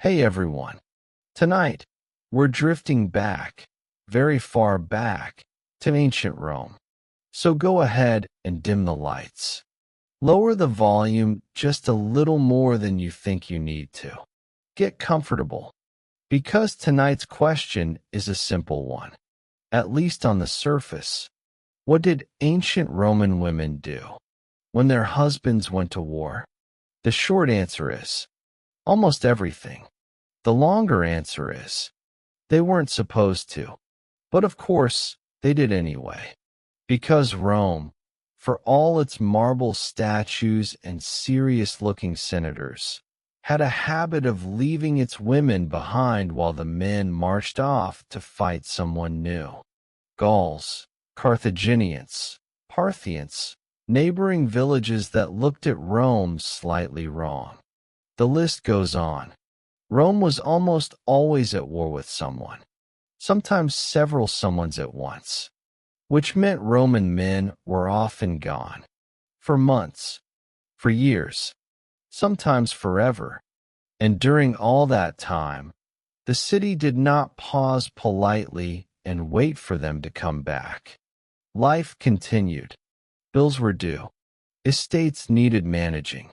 Hey everyone. Tonight, we're drifting back, very far back, to ancient Rome. So go ahead and dim the lights. Lower the volume just a little more than you think you need to. Get comfortable, because tonight's question is a simple one. At least on the surface. What did ancient Roman women do when their husbands went to war? The short answer is almost everything. The longer answer is they weren't supposed to. But of course, they did anyway. Because Rome, for all its marble statues and serious-looking senators, had a habit of leaving its women behind while the men marched off to fight someone new. Gauls, Carthaginians, Parthians, neighboring villages that looked at Rome slightly wrong. The list goes on. Rome was almost always at war with someone, sometimes several someones at once, which meant Roman men were often gone. For months, for years, sometimes forever. And during all that time, the city did not pause politely and wait for them to come back. Life continued. Bills were due. Estates needed managing.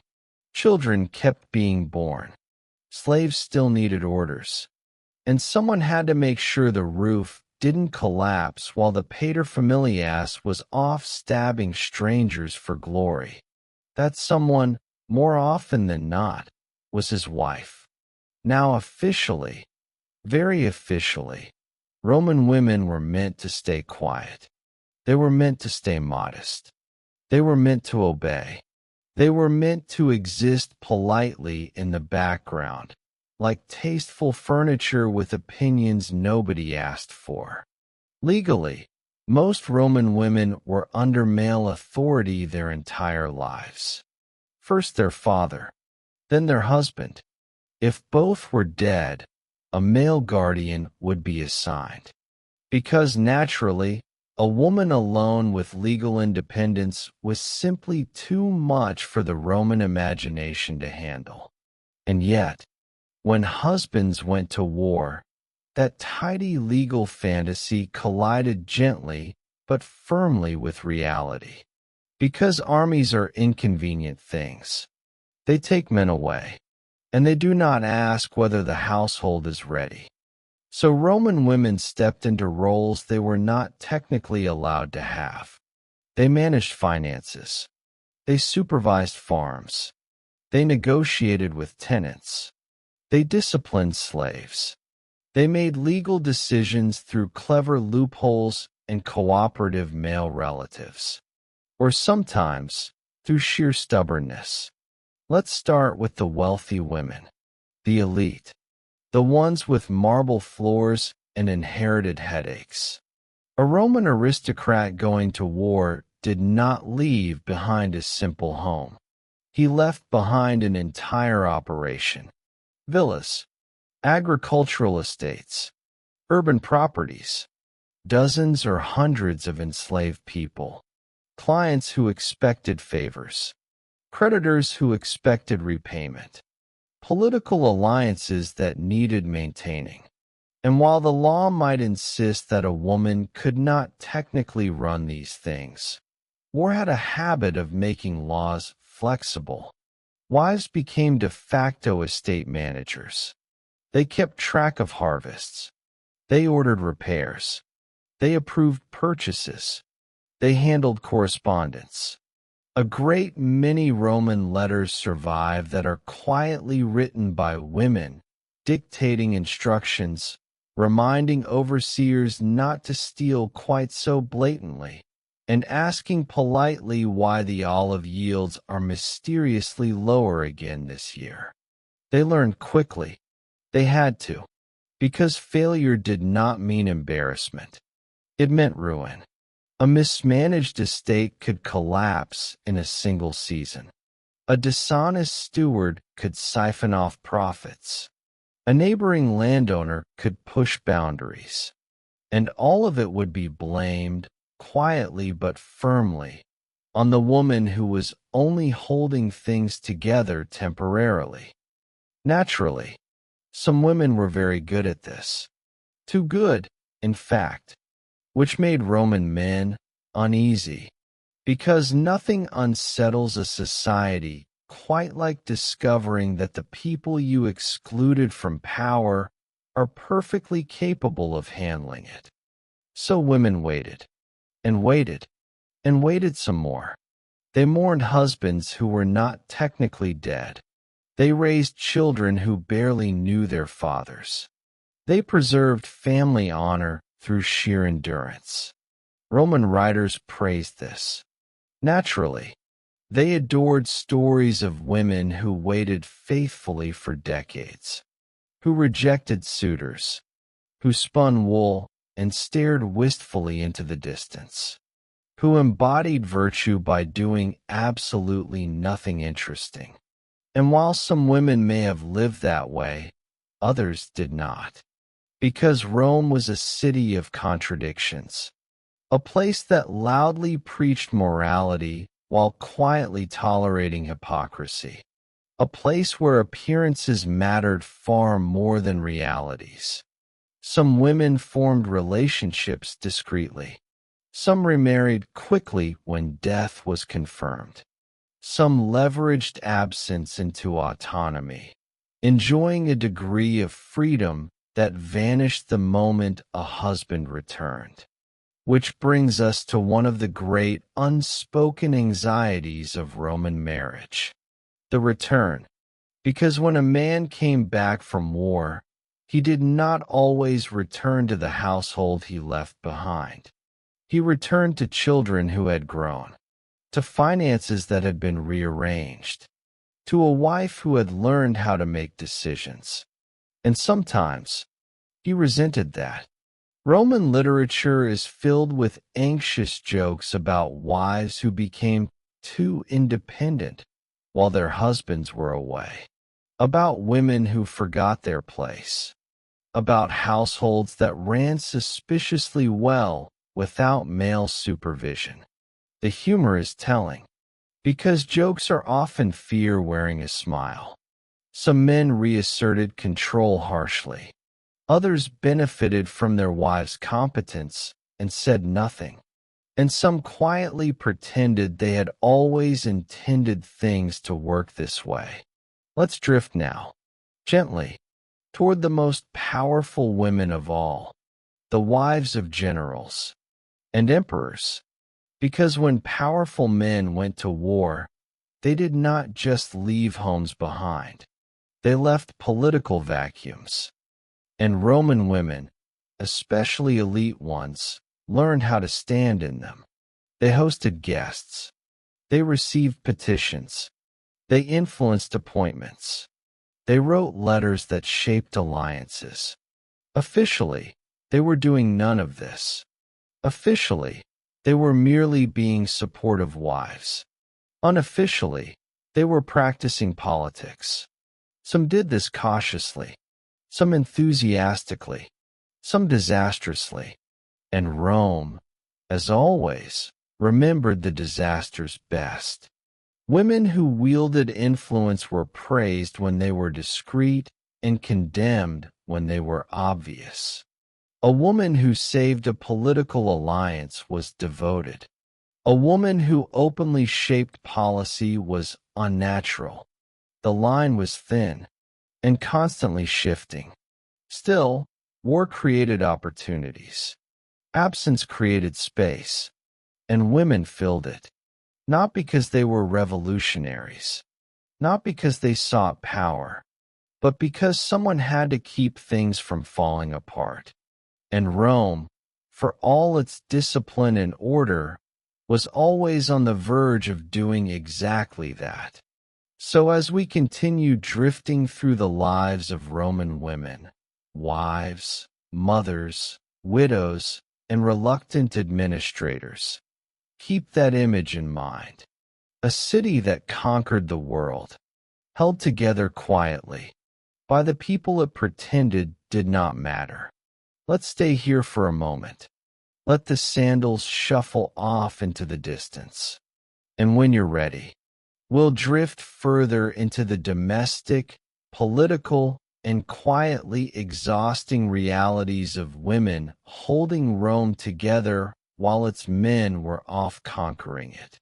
Children kept being born. Slaves still needed orders. And someone had to make sure the roof didn't collapse while the paterfamilias was off stabbing strangers for glory. That someone, more often than not, was his wife. Now officially, very officially, Roman women were meant to stay quiet. They were meant to stay modest. They were meant to obey. They were meant to exist politely in the background, like tasteful furniture with opinions nobody asked for. Legally, most Roman women were under male authority their entire lives. First their father, then their husband. If both were dead, a male guardian would be assigned. Because naturally, a woman alone with legal independence was simply too much for the Roman imagination to handle. And yet, when husbands went to war, that tidy legal fantasy collided gently but firmly with reality. Because armies are inconvenient things. They take men away, and they do not ask whether the household is ready. So Roman women stepped into roles they were not technically allowed to have. They managed finances. They supervised farms. They negotiated with tenants. They disciplined slaves. They made legal decisions through clever loopholes and cooperative male relatives. Or sometimes, through sheer stubbornness. Let's start with the wealthy women, the elite. The ones with marble floors and inherited headaches. A Roman aristocrat going to war did not leave behind a simple home. He left behind an entire operation. Villas, agricultural estates, urban properties, dozens or hundreds of enslaved people, clients who expected favors, creditors who expected repayment. Political alliances that needed maintaining. And while the law might insist that a woman could not technically run these things, war had a habit of making laws flexible. Wives became de facto estate managers. They kept track of harvests. They ordered repairs. They approved purchases. They handled correspondence. A great many Roman letters survive that are quietly written by women, dictating instructions, reminding overseers not to steal quite so blatantly, and asking politely why the olive yields are mysteriously lower again this year. They learned quickly. They had to, because failure did not mean embarrassment. It meant ruin. A mismanaged estate could collapse in a single season. A dishonest steward could siphon off profits. A neighboring landowner could push boundaries. And all of it would be blamed, quietly but firmly, on the woman who was only holding things together temporarily. Naturally, Some women were very good at this. Too good, in fact, which made Roman men uneasy, because nothing unsettles a society quite like discovering that the people you excluded from power are perfectly capable of handling it. So women waited, and waited, and waited some more. They mourned husbands who were not technically dead. They raised children who barely knew their fathers. They preserved family honor through sheer endurance. Roman writers praised this. Naturally, they adored stories of women who waited faithfully for decades, who rejected suitors, who spun wool and stared wistfully into the distance, who embodied virtue by doing absolutely nothing interesting. And while some women may have lived that way, others did not. Because Rome was a city of contradictions, a place that loudly preached morality while quietly tolerating hypocrisy, a place where appearances mattered far more than realities. Some women formed relationships discreetly. Some remarried quickly when death was confirmed. Some leveraged absence into autonomy, enjoying a degree of freedom that vanished the moment a husband returned. Which brings us to one of the great unspoken anxieties of Roman marriage: the return. Because when a man came back from war, he did not always return to the household he left behind. He returned to children who had grown, to finances that had been rearranged, to a wife who had learned how to make decisions. And sometimes he resented that. Roman literature is filled with anxious jokes about wives who became too independent while their husbands were away, about women who forgot their place, about households that ran suspiciously well without male supervision. The humor is telling, because jokes are often fear wearing a smile. Some men reasserted control harshly. Others benefited from their wives' competence and said nothing. And some quietly pretended they had always intended things to work this way. Let's drift now, gently, toward the most powerful women of all, the wives of generals and emperors. Because when powerful men went to war, they did not just leave homes behind. They left political vacuums. And Roman women, especially elite ones, learned how to stand in them. They hosted guests. They received petitions. They influenced appointments. They wrote letters that shaped alliances. Officially, they were doing none of this. Officially, they were merely being supportive wives. Unofficially, they were practicing politics. Some did this cautiously, some enthusiastically, some disastrously. And Rome, as always, remembered the disasters best. Women who wielded influence were praised when they were discreet and condemned when they were obvious. A woman who saved a political alliance was devoted. A woman who openly shaped policy was unnatural. The line was thin and constantly shifting. Still, war created opportunities. Absence created space, and women filled it. Not because they were revolutionaries, not because they sought power, but because someone had to keep things from falling apart. And Rome, for all its discipline and order, was always on the verge of doing exactly that. So as we continue drifting through the lives of Roman women, wives, mothers, widows, and reluctant administrators, keep that image in mind. A city that conquered the world, held together quietly, by the people it pretended did not matter. Let's stay here for a moment. Let the sandals shuffle off into the distance. And when you're ready, we'll drift further into the domestic, political, and quietly exhausting realities of women holding Rome together while its men were off conquering it.